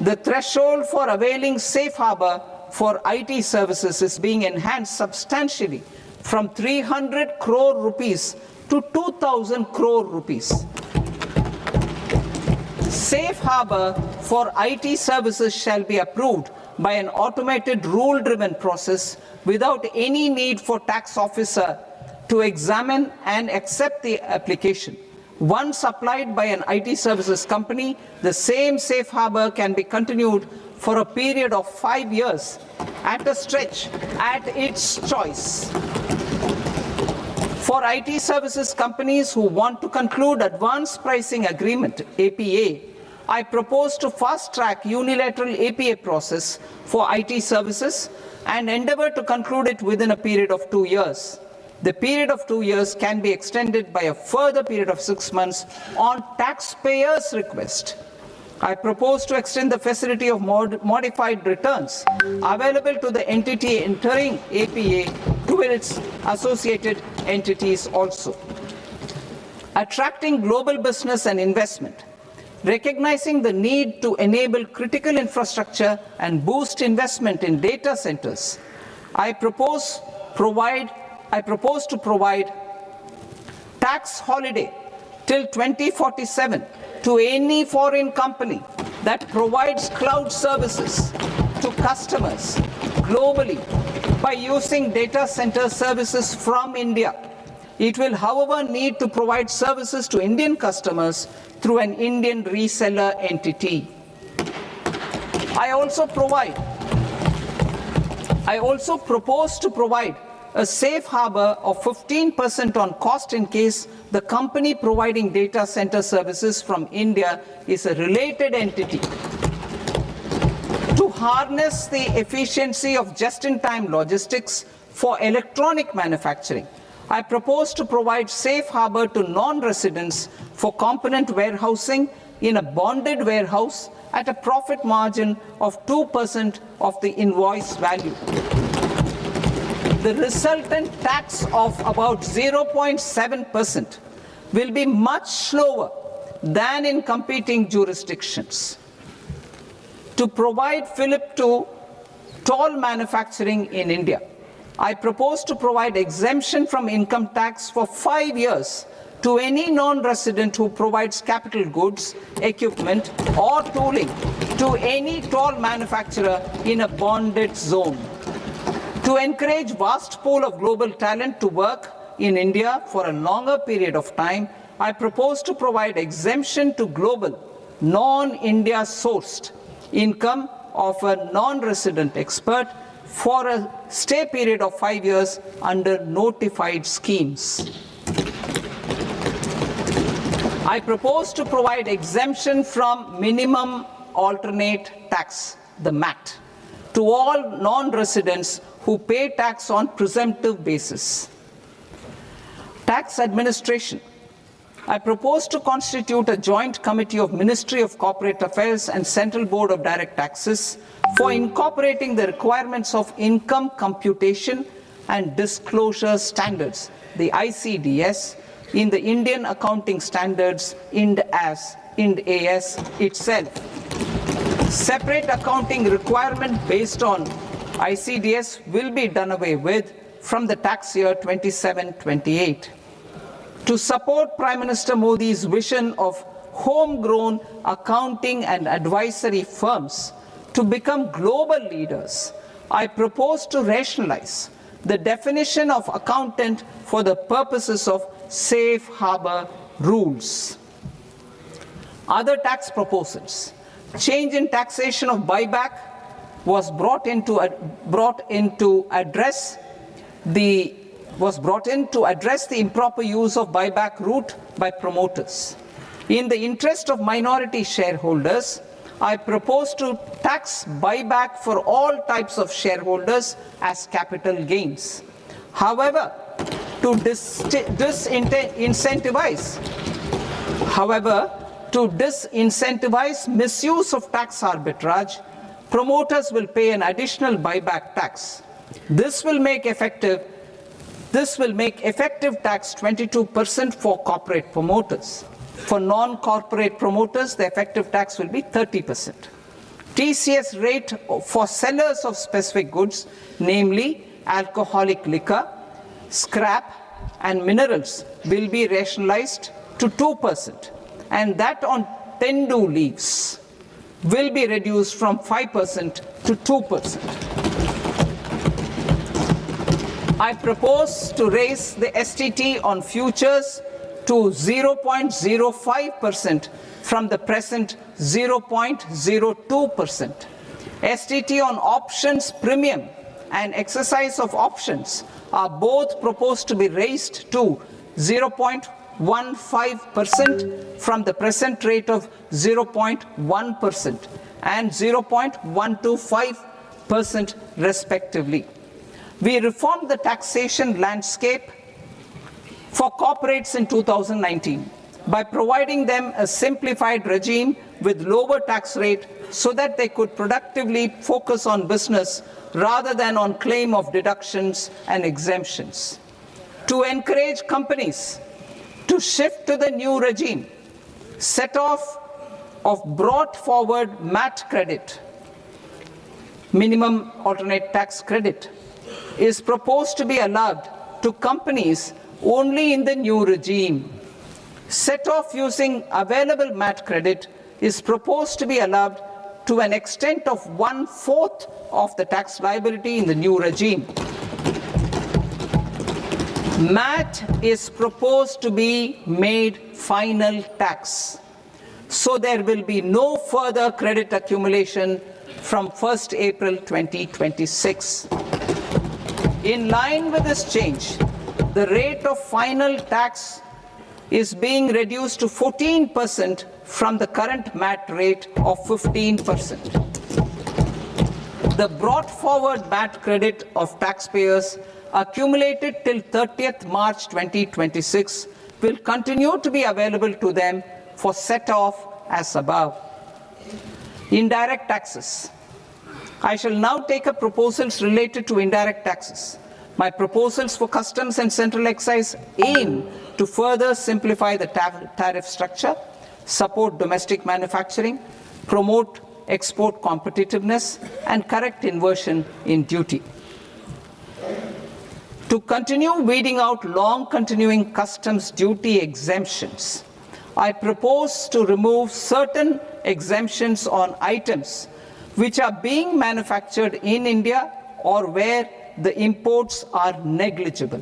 The threshold for availing safe harbor for IT services is being enhanced substantially from 300 crore rupees to 2,000 crore rupees. Safe harbor for IT services shall be approved by an automated rule-driven process without any need for tax officer to examine and accept the application. Once applied by an IT services company, the same safe harbor can be continued for a period of 5 years at a stretch at its choice. For IT services companies who want to conclude advanced pricing agreement, APA, I propose to fast-track unilateral APA process for IT services and endeavor to conclude it within a period of 2 years. The period of 2 years can be extended by a further period of 6 months on taxpayers' request. I propose to extend the facility of modified returns available to the entity entering APA to its associated entities also. Attracting global business and investment. Recognizing the need to enable critical infrastructure and boost investment in data centers, I propose to provide tax holiday till 2047 to any foreign company that provides cloud services to customers globally by using data center services from India. It will, however, need to provide services to Indian customers through an Indian reseller entity. I also propose to provide a safe harbor of 15% on cost in case the company providing data center services from India is a related entity. To harness the efficiency of just-in-time logistics for electronic manufacturing, I propose to provide safe harbor to non-residents for component warehousing in a bonded warehouse at a profit margin of 2% of the invoice value. The resultant tax of about 0.7% will be much lower than in competing jurisdictions. To provide fillip to toll manufacturing in India, I propose to provide exemption from income tax for 5 years to any non-resident who provides capital goods, equipment, or tooling to any toll manufacturer in a bonded zone. To encourage vast pool of global talent to work in India for a longer period of time, I propose to provide exemption to global, non-India sourced income of a non-resident expert for a stay period of 5 years under notified schemes. I propose to provide exemption from minimum alternate tax, the MAT, to all non-residents who pay tax on presumptive basis. Tax administration. I propose to constitute a joint committee of Ministry of Corporate Affairs and Central Board of Direct Taxes for incorporating the requirements of income computation and disclosure standards, the ICDS, in the Indian Accounting Standards Ind AS itself. Separate accounting requirement based on ICDS will be done away with from the tax year 27-28. To support Prime Minister Modi's vision of homegrown accounting and advisory firms to become global leaders, I propose to rationalize the definition of accountant for the purposes of safe harbor rules. Other tax proposals. Change in taxation of buyback was brought into address the was brought in to address the improper use of buyback route by promoters. In the interest of minority shareholders, I propose to tax buyback for all types of shareholders as capital gains. However, to disincentivize misuse of tax arbitrage, promoters will pay an additional buyback tax. This will make effective tax 22% for corporate promoters. For non-corporate promoters, the effective tax will be 30%. TCS rate for sellers of specific goods, namely alcoholic liquor, scrap, and minerals, will be rationalized to 2%, and that on tendu leaves will be reduced from 5% to 2%. I propose to raise the STT on futures to 0.05% from the present 0.02%. STT on options premium and exercise of options are both proposed to be raised to 0.15% from the present rate of 0.1% and 0.125% respectively. We reformed the taxation landscape for corporates in 2019 by providing them a simplified regime with lower tax rate so that they could productively focus on business rather than on claim of deductions and exemptions. To encourage companies to shift to the new regime, set-off of brought forward MAT credit, minimum alternate tax credit, is proposed to be allowed to companies only in the new regime. Set-off using available MAT credit is proposed to be allowed to an extent of 1/4 of the tax liability in the new regime. MAT is proposed to be made final tax, so there will be no further credit accumulation from 1st April 2026. In line with this change, the rate of final tax is being reduced to 14% from the current MAT rate of 15%. The brought forward MAT credit of taxpayers accumulated till 30th March 2026 will continue to be available to them for set-off as above. Indirect taxes. I shall now take up proposals related to indirect taxes. My proposals for customs and central excise aim to further simplify the tariff structure, support domestic manufacturing, promote export competitiveness, and correct inversion in duty. To continue weeding out long continuing customs duty exemptions, I propose to remove certain exemptions on items which are being manufactured in India or where the imports are negligible.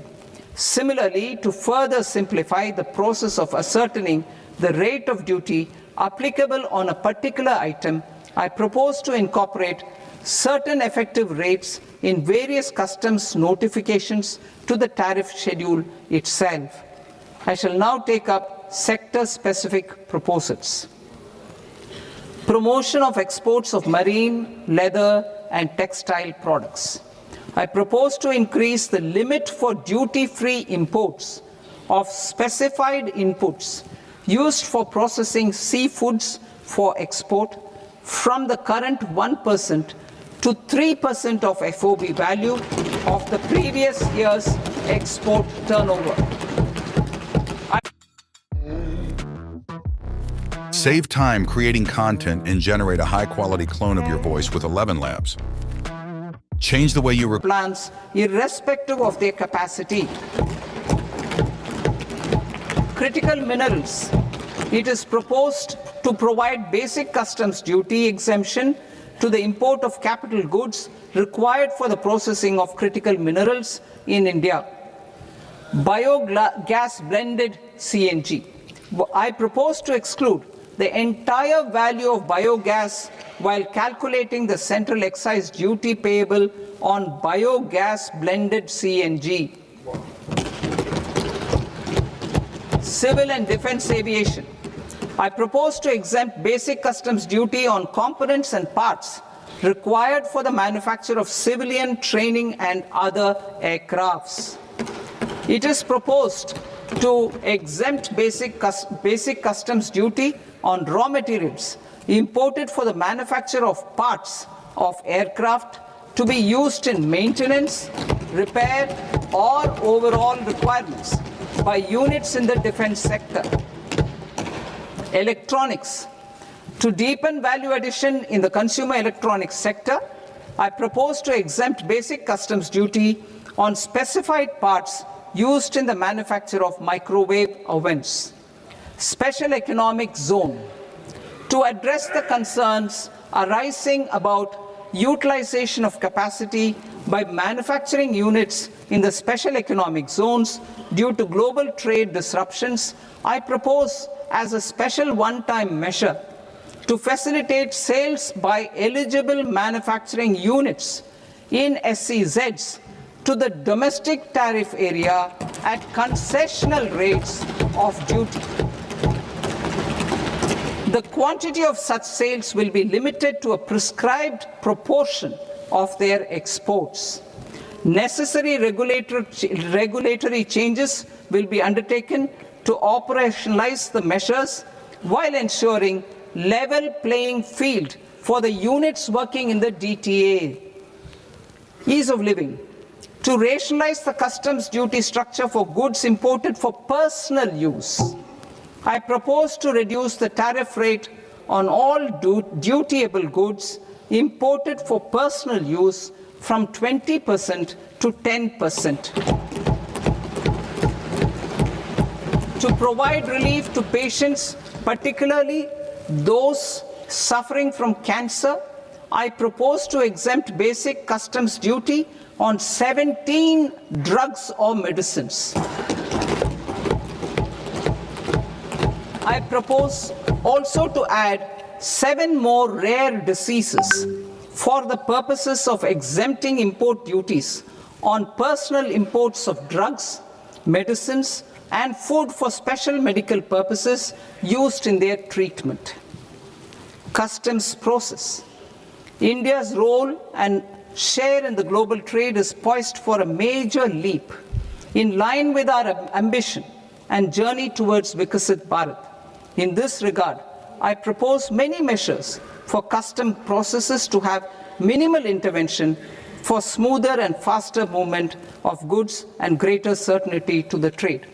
Similarly, to further simplify the process of ascertaining the rate of duty applicable on a particular item, I propose to incorporate certain effective rates in various customs notifications to the tariff schedule itself. I shall now take up sector-specific proposals. Promotion of exports of marine, leather, and textile products. I propose to increase the limit for duty-free imports of specified inputs used for processing seafoods for export from the current 1% to 3% of FOB value of the previous year's export turnover. Save time creating content and generate a high-quality clone of your voice with 11 Labs. Change the way you plans irrespective of their capacity. Critical minerals. It is proposed to provide basic customs duty exemption to the import of capital goods required for the processing of critical minerals in India. Biogas blended CNG. I propose to exclude the entire value of biogas while calculating the central excise duty payable on biogas blended CNG. civil and defense aviation. I propose to exempt basic customs duty on components and parts required for the manufacture of civilian training and other aircrafts. It is proposed to exempt basic customs duty on raw materials imported for the manufacture of parts of aircraft to be used in maintenance, repair, or overall requirements by units in the defense sector. Electronics. To deepen value addition in the consumer electronics sector, I propose to exempt basic customs duty on specified parts used in the manufacture of microwave ovens. Special economic zone. To address the concerns arising about utilization of capacity by manufacturing units in the special economic zones due to global trade disruptions, I propose as a special one-time measure to facilitate sales by eligible manufacturing units in SEZs to the domestic tariff area at concessional rates of duty. The quantity of such sales will be limited to a prescribed proportion of their exports. Necessary regulatory changes will be undertaken to operationalize the measures while ensuring level playing field for the units working in the DTA. Ease of living. To rationalize the customs duty structure for goods imported for personal use, I propose to reduce the tariff rate on all dutiable goods imported for personal use from 20% to 10%. To provide relief to patients, particularly those suffering from cancer, I propose to exempt basic customs duty on 17 drugs or medicines. I propose also to add 7 more rare diseases for the purposes of exempting import duties on personal imports of drugs, medicines, and food for special medical purposes used in their treatment. Customs process. India's role and share in the global trade is poised for a major leap in line with our ambition and journey towards Viksit Bharat. In this regard, I propose many measures for custom processes to have minimal intervention for smoother and faster movement of goods and greater certainty to the trade.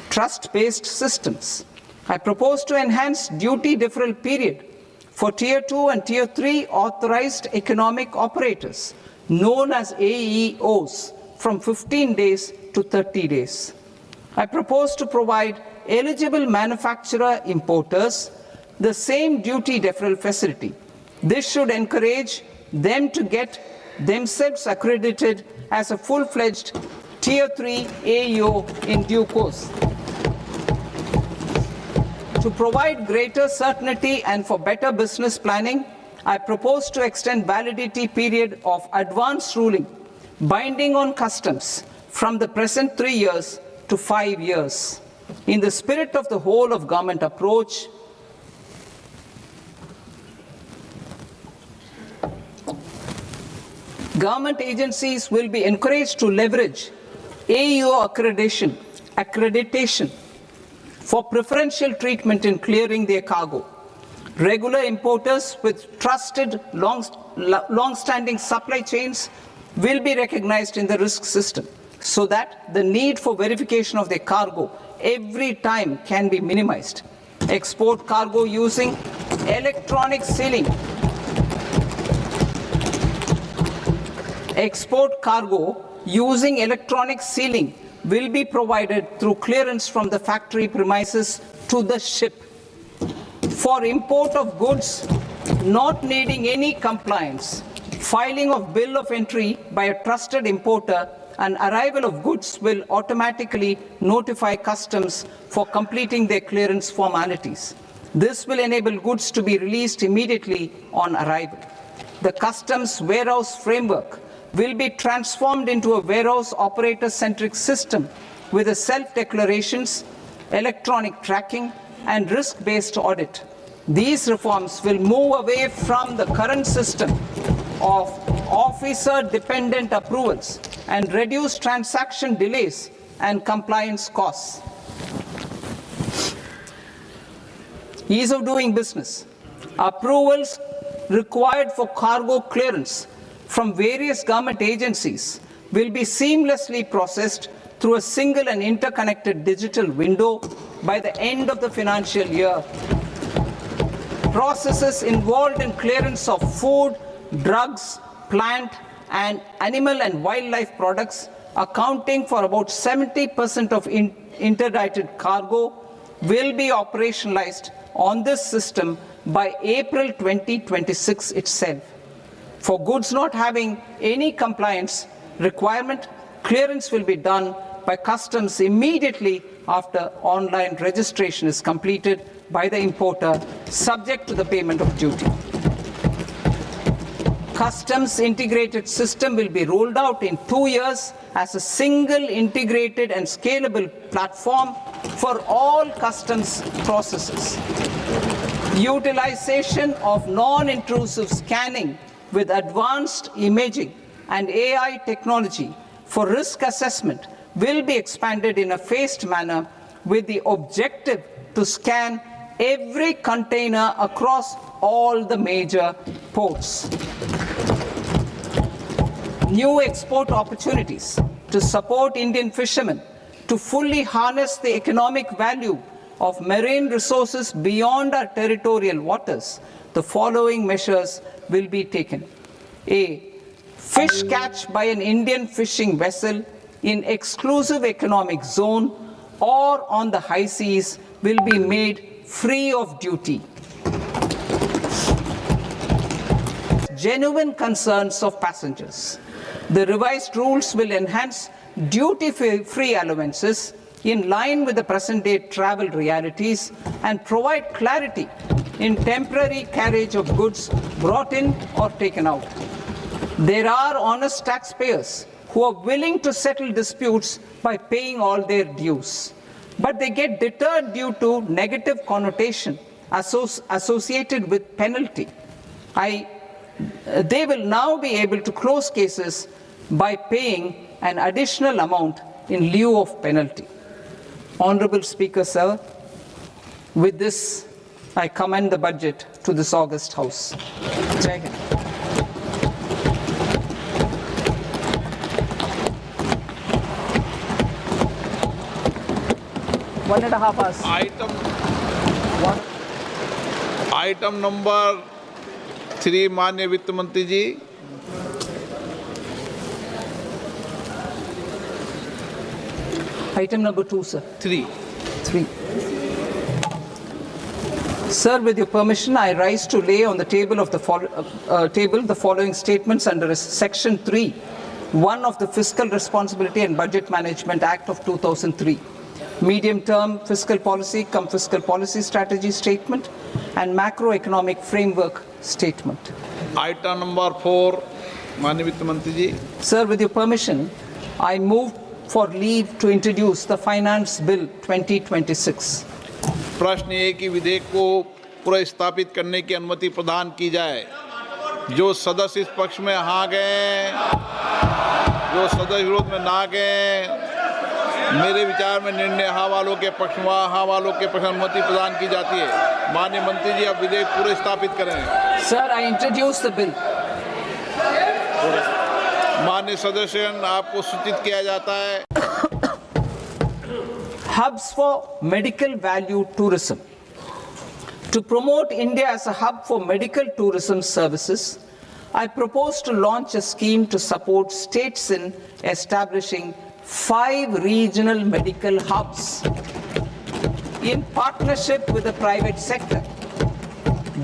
Trust-based systems. I propose to enhance duty deferral period for Tier 2 and Tier 3 authorized economic operators, known as AEOs, from 15 days to 30 days. I propose to provide eligible manufacturer importers the same duty deferral facility. This should encourage them to get themselves accredited as a full-fledged Tier 3 AEO in due course. To provide greater certainty and for better business planning, I propose to extend validity period of advance ruling binding on customs from the present 3 years to 5 years. In the spirit of the whole of government approach, government agencies will be encouraged to leverage AEO accreditation for preferential treatment in clearing their cargo. Regular importers with trusted long-standing supply chains will be recognized in the risk system so that the need for verification of their cargo every time can be minimized. Export cargo using electronic sealing. Export cargo using electronic sealing will be provided through clearance from the factory premises to the ship. For import of goods not needing any compliance, filing of bill of entry by a trusted importer and arrival of goods will automatically notify customs for completing their clearance formalities. This will enable goods to be released immediately on arrival. The customs warehouse framework will be transformed into a warehouse operator-centric system with the self-declarations, electronic tracking, and risk-based audit. These reforms will move away from the current system of officer-dependent approvals and reduce transaction delays and compliance costs. Ease of doing business. Approvals required for cargo clearance from various government agencies will be seamlessly processed through a single and interconnected digital window by the end of the financial year. Processes involved in clearance of food, drugs, plant, and animal and wildlife products, accounting for about 70% of interdicted cargo, will be operationalized on this system by April 2026 itself. For goods not having any compliance requirement, clearance will be done by customs immediately after online registration is completed by the importer, subject to the payment of duty. Customs integrated system will be rolled out in 2 years as a single integrated and scalable platform for all customs processes. Utilization of non-intrusive scanning with advanced imaging and AI technology for risk assessment will be expanded in a phased manner with the objective to scan every container across all the major ports. New export opportunities to support Indian fishermen to fully harness the economic value of marine resources beyond our territorial waters. The following measures will be taken. A. Fish catch by an Indian fishing vessel in exclusive economic zone or on the high seas will be made free of duty. Genuine concerns of passengers. The revised rules will enhance duty-free allowances in line with the present-day travel realities and provide clarity in temporary carriage of goods brought in or taken out. There are honest taxpayers who are willing to settle disputes by paying all their dues, but they get deterred due to negative connotation associated with penalty. They will now be able to close cases by paying an additional amount in lieu of penalty. Honorable Speaker, sir, with this, I commend the budget to this august House. Jai Hind. One and a half hours. Item number 3, माननीय वित्त मंत्री जी. Item number 2, sir. 3. Sir, with your permission, I rise to lay on the table of the following statements under Section 3, 1 of the Fiscal Responsibility and Budget Management Act of 2003. Medium-term fiscal policy, fiscal policy strategy statement, and macroeconomic framework statement. Item number 4, माननीय वित्त मंत्री जी. Sir, with your permission, I move for leave to introduce the Finance Bill 2026. प्रश्न ये कि विधेयक को पुनर्स्थापित करने की अनुमति प्रदान की जाए. जो सदस्य इस पक्ष में हाँ गए, जो सदस्य विरोध में ना गए, मेरे विचार में निर्णय हाँ वालों के पक्ष में, हाँ वालों के पक्ष में अनुमति प्रदान की जाती है. माननीय मंत्री जी, अब विधेयक पूरे स्थापित करें. Sir, I introduce the bill. माननीय सदस्यगण, आपको सूचित किया जाता है. Hubs for medical value tourism. To promote India as a hub for medical tourism services, I propose to launch a scheme to support states in establishing 5 regional medical hubs in partnership with the private sector.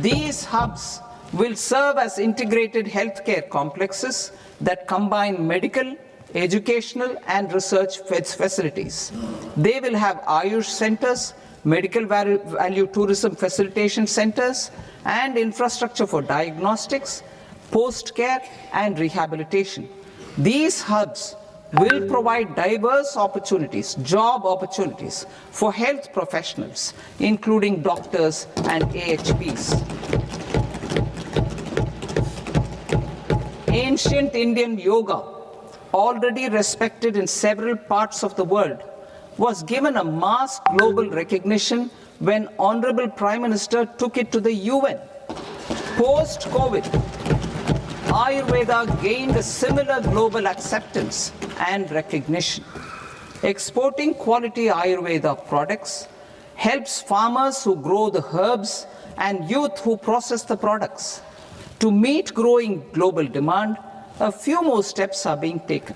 These hubs will serve as integrated healthcare complexes that combine medical, educational, and research facilities. They will have Ayush centers, medical value tourism facilitation centers, and infrastructure for diagnostics, post-care, and rehabilitation. These hubs will provide diverse opportunities, job opportunities for health professionals, including doctors and AHPs. Ancient Indian yoga, already respected in several parts of the world, was given a mass global recognition when Honorable Prime Minister took it to the UN. Post-COVID, Ayurveda gained a similar global acceptance and recognition. Exporting quality Ayurveda products helps farmers who grow the herbs and youth who process the products. To meet growing global demand, a few more steps are being taken.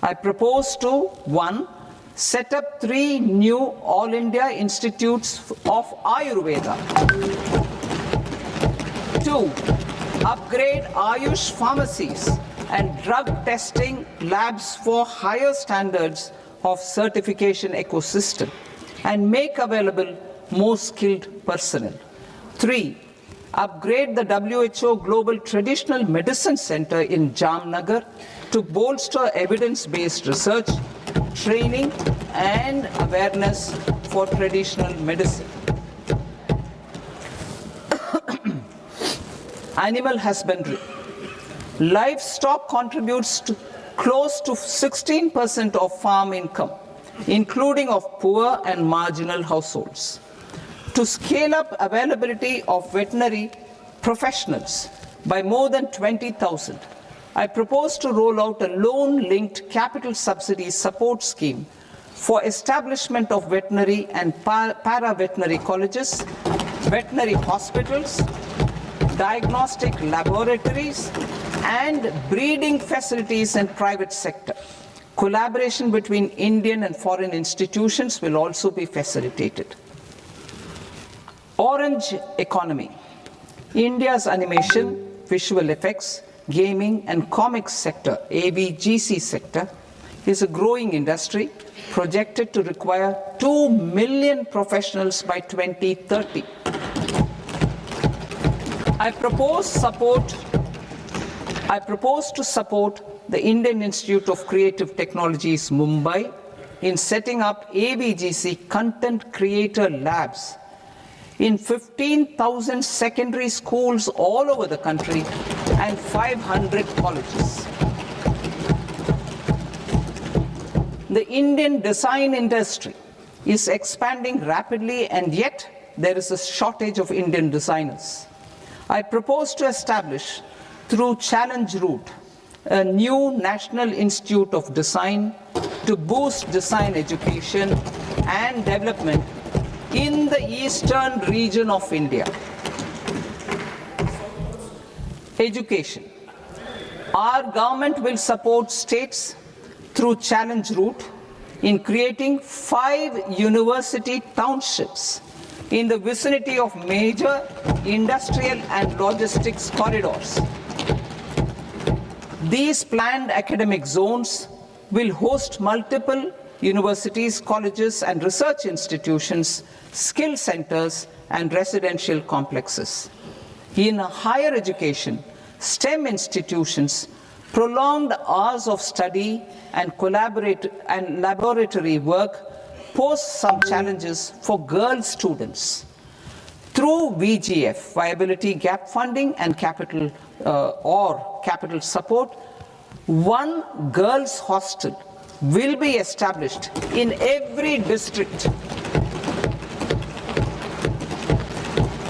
I propose to 1. Set up 3 new All India Institutes of Ayurveda. 2. Upgrade Ayush pharmacies and drug testing labs for higher standards of certification ecosystem and make available more skilled personnel. 3. Upgrade the WHO Global Traditional Medicine Center in Jamnagar to bolster evidence-based research, training and awareness for traditional medicine. Animal husbandry. Livestock contributes to close to 16% of farm income, including of poor and marginal households. To scale up availability of veterinary professionals by more than 20,000, I propose to roll out a loan-linked capital subsidy support scheme for establishment of veterinary and para-veterinary colleges, veterinary hospitals, diagnostic laboratories, and breeding facilities in private sector. Collaboration between Indian and foreign institutions will also be facilitated. Orange economy. India's animation, visual effects, gaming and comics sector, AVGC sector, is a growing industry projected to require 2 million professionals by 2030. I propose to support the Indian Institute of Creative Technologies, Mumbai, in setting up AVGC content creator labs in 15,000 secondary schools all over the country and 500 colleges. The Indian design industry is expanding rapidly, and yet there is a shortage of Indian designers. I propose to establish, through Challenge Route, a new National Institute of Design to boost design education and development in the eastern region of India. Education. Our government will support states through Challenge Route in creating 5 university townships in the vicinity of major industrial and logistics corridors. These planned academic zones will host multiple universities, colleges and research institutions, skill centers and residential complexes. In higher education, STEM institutions, prolonged hours of study and laboratory work pose some challenges for girl students. Through VGF, Viability Gap Funding and capital support, 1 girls' hostel will be established in every district